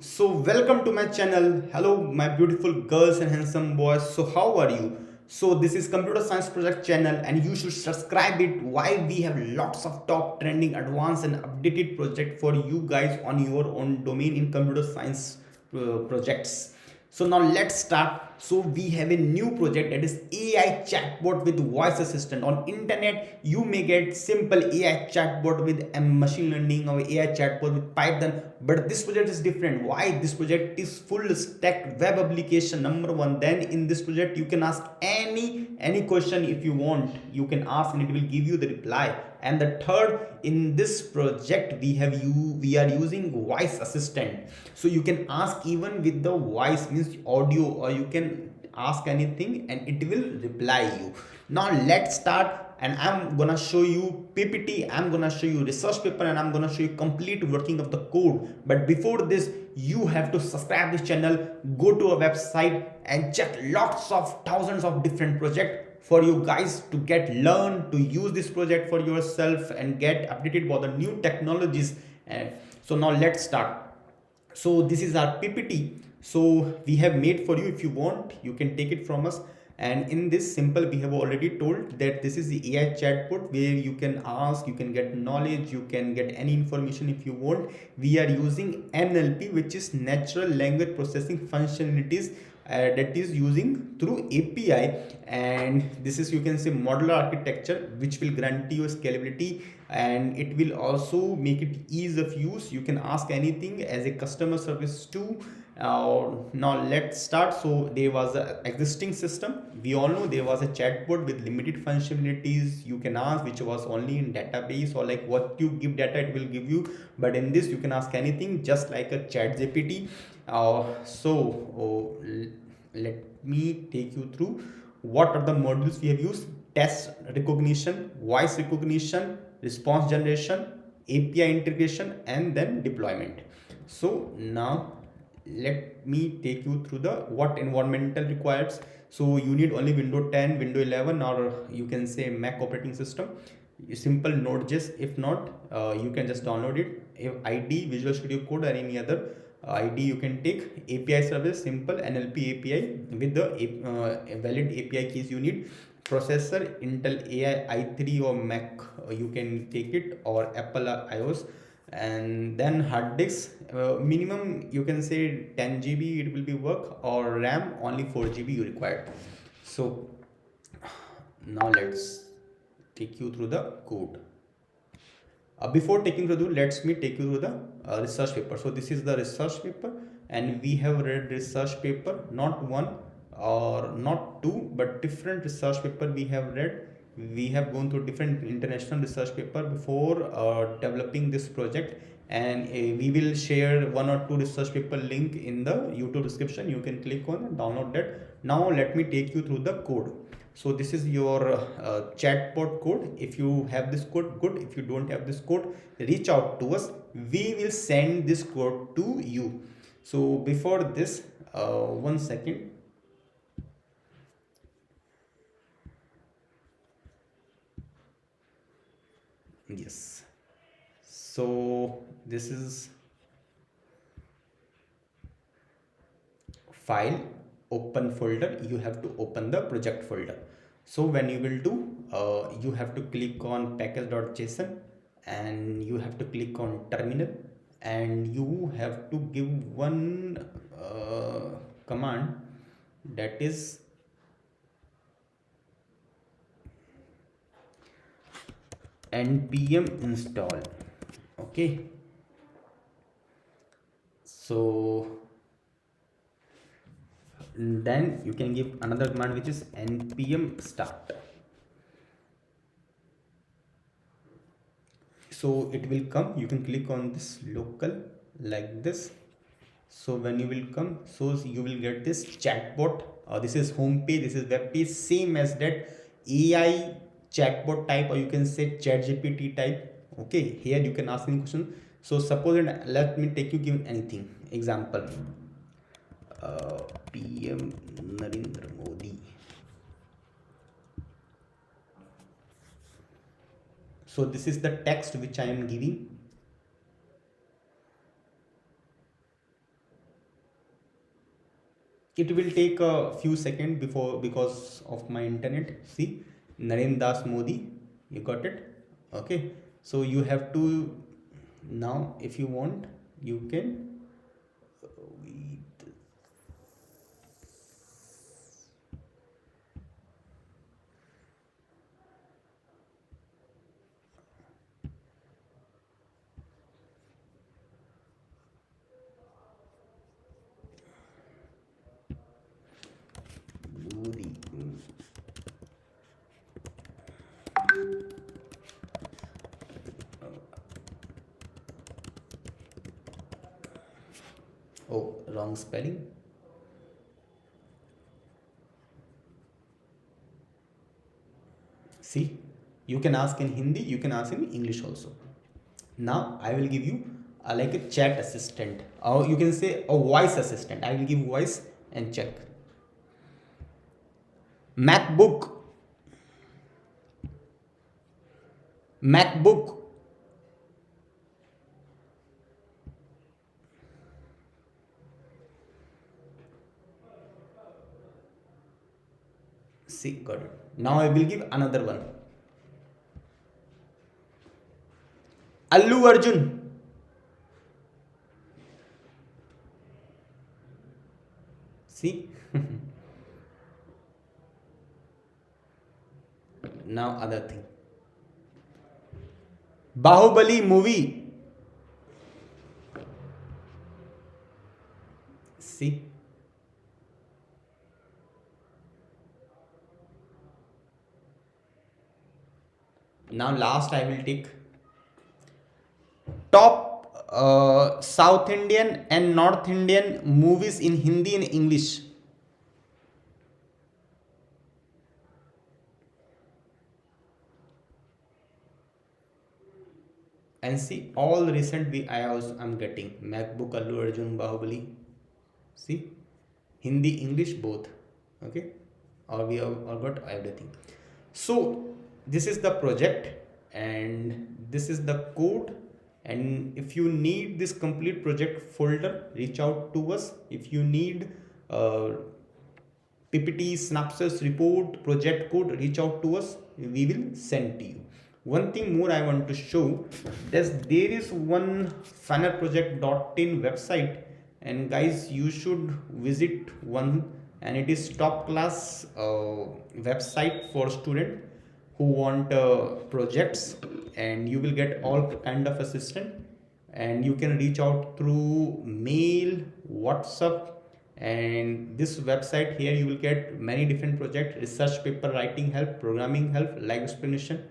So welcome to my channel. Hello my beautiful girls and handsome boys. So how are you? So this is computer science project channel and you should subscribe it. Why we have lots of top trending advanced and updated project for you guys on your own domain in computer science projects. So now let's start. So we have a new project that is AI chatbot with voice assistant. On internet you may get simple AI chatbot with a machine learning or AI chatbot with Python, but this project is different. Why? This project is full stack web application, number one. Then in this project you can ask any question. If you want, you can ask and it will give you the reply. And the third, in this project we are using voice assistant, so you can ask even with the voice, means audio, or you can ask anything and it will reply you. Now let's start, and I'm gonna show you PPT, I'm gonna show you research paper, and I'm gonna show you complete working of the code. But before this, you have to subscribe this channel, go to our website and check lots of thousands of different projects for you guys to get learn to use this project for yourself and get updated about the new technologies. And so now let's start. So this is our PPT, so we have made for you. If you want, you can take it from us. And in this simple, we have already told that this is the AI chatbot where you can ask, you can get knowledge, you can get any information if you want. We are using NLP, which is natural language processing functionalities, that is using through API. And this is, you can say, modular architecture which will grant you scalability, and it will also make it ease of use. You can ask anything as a customer service too. Now let's start. So there was an existing system. We all know there was a chatbot with limited functionalities. You can ask, which was only in database, or like what you give data it will give you. But in this you can ask anything, just like a ChatGPT. Let me take you through what are the modules we have used: text recognition, voice recognition, response generation, API integration, and then deployment. So now let me take you through the what environmental requires. So you need only Windows 10, Windows 11, or you can say Mac operating system. Simple Node.js. If not, you can just download it. If ID, Visual Studio Code, or any other ID you can take. API service, simple NLP API with the valid API keys you need. Processor, Intel AI i3 or Mac, you can take it, or Apple or iOS. And then hard disk, minimum you can say 10 GB it will be work, or RAM only 4 GB you required. So now let's take you through the code. Before taking through, let me take you through the research paper. So this is the research paper, and we have read research paper, not one or not two, but different research paper we have read. We have gone through different international research paper before developing this project, and we will share one or two research paper link in the YouTube description. You can click on and download that. Now let me take you through the code. So this is your chatbot code. If you have this code, good. If you don't have this code, reach out to us. We will send this code to you. So before this, one second. Yes. So this is file, open folder. You have to open the project folder. So when you will do, you have to click on package.json, and you have to click on terminal, and you have to give one command, that is npm install. Okay, so then you can give another command, which is npm start. So it will come. You can click on this local like this. So when you will come, so you will get this chatbot. This is home page, this is web page, same as that AI chatbot type, or you can say ChatGPT type. Okay, here you can ask any question. So suppose, let me take you, give anything example. PM Narendra Modi. So this is the text which I am giving. It will take a few seconds before because of my internet. See, Narendra Das Modi, you got it? Okay. So you have to now, if you want, you can read. Modi. Oh, wrong spelling. See, you can ask in Hindi, you can ask in English also. Now I will give you like a chat assistant, or you can say a voice assistant. I will give voice and check. MacBook, MacBook. See, got it. Now I will give another one. Allu Arjun. See. Now other thing. Bahubali movie. See. Now last I will take top South Indian and North Indian movies in Hindi and English. And see all recent I'm getting MacBook, Allu Arjun, Bahubali. See, Hindi, English both. Okay, or we have all got everything. So this is the project and this is the code. And if you need this complete project folder, reach out to us. If you need PPT, synopsis, report, project code, reach out to us. We will send to you. One thing more I want to show, there is one funnelproject.in website, and guys, you should visit one, and it is top class website for student who want projects, and you will get all kind of assistant, and you can reach out through mail, WhatsApp. And this website here you will get many different projects, research paper writing help, programming help, live explanation.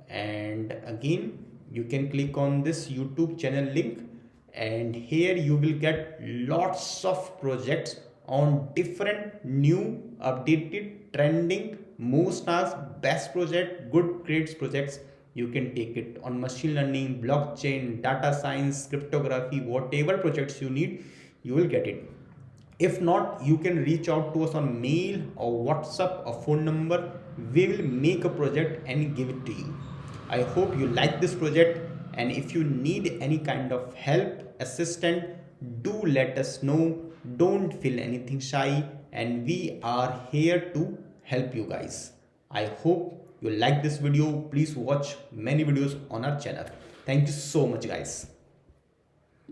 And again, you can click on this YouTube channel link, and here you will get lots of projects on different new updated trending most asked best project, good grades projects. You can take it on machine learning, blockchain, data science, cryptography, whatever projects you need, you will get it. If not, you can reach out to us on mail or WhatsApp or phone number. We will make a project and give it to you. I hope you like this project, and if you need any kind of help, assistant, do let us know. Don't feel anything shy, and we are here to help you guys. I hope you like this video. Please watch many videos on our channel. Thank you so much, guys.